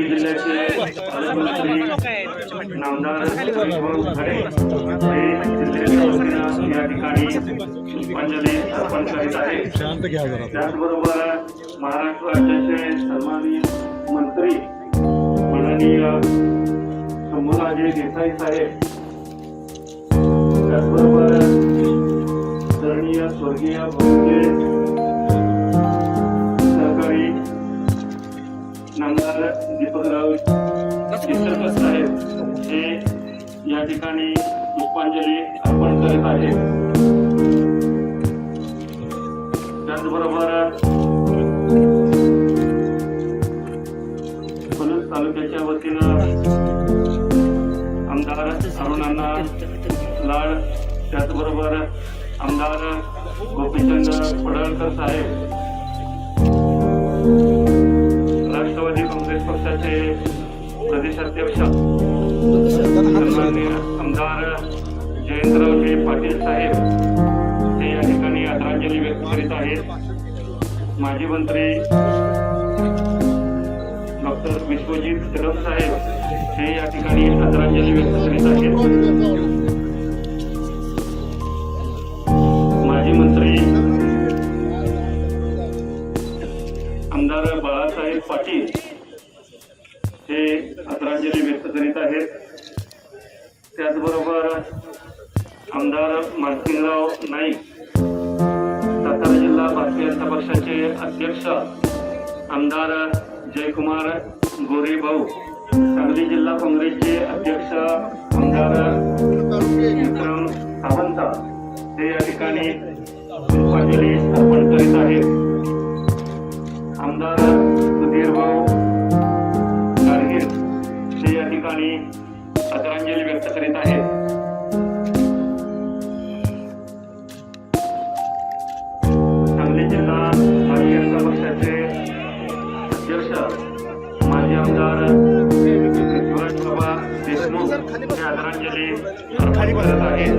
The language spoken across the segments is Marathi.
अमरावती जिल्ह्याचे पालकमंत्री नामदार वैभव खरे हे जिल्ह्याच्या वतीनं या ठिकाणी पुष्पांजली अर्पण करीत आहेत। त्याचबरोबर महाराष्ट्र राज्याचे सन्माननीय मंत्री माननीय शंभूराजे देसाई साहेब, त्याचबरोबर आदरणीय स्वर्गीय सहकारी नामदार दीपकराव चित्रकर साहेब हे या ठिकाणी पुष्पांजली अर्पण करत आहेत। त्याचबरोबर पलूस तालुक्याच्या वतीनं आमदार अरुणांना लाड, त्याचबरोबर आमदार गोपीचंद पडळकर साहेब, राष्ट्रवादी काँग्रेस पक्षाचे प्रदेशाध्यक्ष सन्माननीय आमदार जयंतरावजी पाटील साहेब हे या ठिकाणी आदरांजली व्यक्त करीत आहेत। माजी मंत्री डॉक्टर विश्वजित कदम साहेब हे या ठिकाणी आदरांजली व्यक्त करीत आहेत। माजी मंत्री आमदार बाळासाहेब पाटील हे आदरांजली व्यक्त करीत आहेत। त्याचबरोबर आमदार मालकीनराव नाईक, सातारा जिल्हा भारतीय जनता पक्षाचे अध्यक्ष आमदार जयकुमार गोरे भाऊ, सांगली जिल्हा काँग्रेसचे अध्यक्ष आमदार विक्रम सावंत हे या ठिकाणी पुष्पांजली अर्पण करीत आहेत। आमदार सुधीर भाऊ गाडगीळ हे या ठिकाणी आदरांजली व्यक्त करीत आहेत। सांगली जिल्हा भारतीय जनता पक्षाचे अध्यक्ष माजी आमदार शिवाजीबाबा देशमुख हे आदरांजली अर्पण करत आहेत।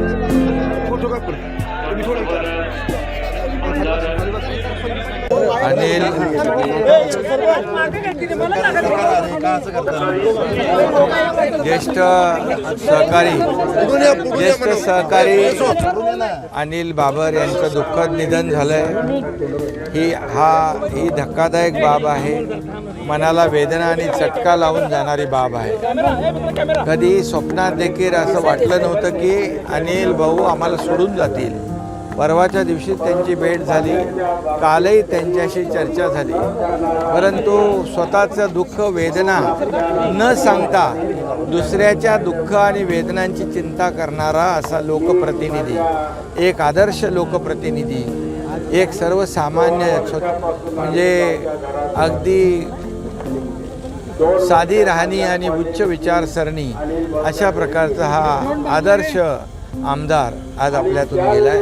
अनिल ज्येष्ठ सहकारी अनिल बाबर यांचं दुःखद निधन झालंय। ही धक्कादायक बाब आहे, मनाला वेदना आणि चटका लावून जाणारी बाब आहे। कधी स्वप्नात देखील असं वाटलं नव्हतं की अनिल भाऊ आम्हाला सोडून जातील। परवाच्या दिवशी त्यांची भेट झाली, कालही त्यांच्याशी चर्चा झाली, परंतु स्वतःचं दुःख वेदना न सांगता दुसऱ्याच्या दुःख आणि वेदनांची चिंता करणारा असा लोकप्रतिनिधी, एक आदर्श लोकप्रतिनिधी, एक सर्वसामान्य म्हणजे अगदी साधी राहणी आणि उच्च विचारसरणी अशा प्रकारचा हा आदर्श आमदार आज आपल्यातून गेलाय।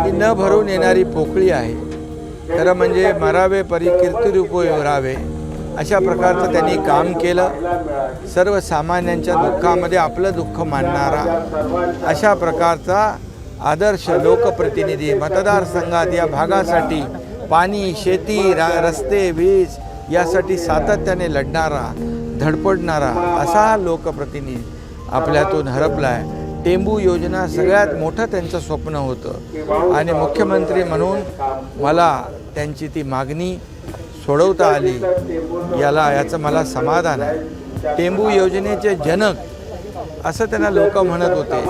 ही न भरून येणारी पोकळी आहे। खरं म्हणजे मरावे परी कीर्तिरूप उरावे अशा प्रकारचं त्यांनी काम केलं। सर्वसामान्यांच्या दुःखामध्ये आपलं दुःख मानणारा अशा प्रकारचा आदर्श लोकप्रतिनिधी, मतदारसंघात या भागासाठी पाणी, शेती, रस्ते, वीज यासाठी सातत्याने लढणारा, धडपडणारा असा हा लोकप्रतिनिधी आपल्यातून हरपला आहे। टेंबू योजना सगळ्यात मोठं त्यांचं स्वप्न होतं आणि मुख्यमंत्री म्हणून मला त्यांची ती मागणी सोडवता आली, याचं मला समाधान आहे। टेंबू योजनेचे जनक असं त्यांना लोक म्हणत होते।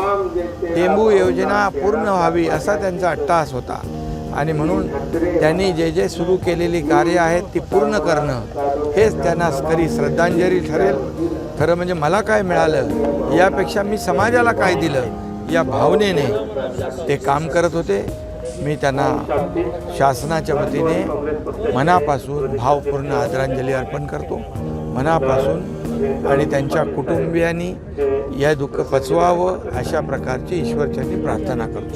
टेंबू योजना पूर्ण व्हावी असा त्यांचा अट्टाहास होता आणि म्हणून त्यांनी जे सुरू केलेली कार्य आहेत ती पूर्ण करणं हेच त्यांना खरी श्रद्धांजली ठरेल। खरं म्हणजे मला काय मिळालं यापेक्षा मी समाजाला काय दिलं या भावनेने ते काम करत होते। मी त्यांना शासनाच्या वतीने मनापासून भावपूर्ण आदरांजली अर्पण करतो, मनापासून। आणि त्यांच्या कुटुंबियांनी या दुःख पचवावं अशा प्रकारची ईश्वरचरणी प्रार्थना करतो।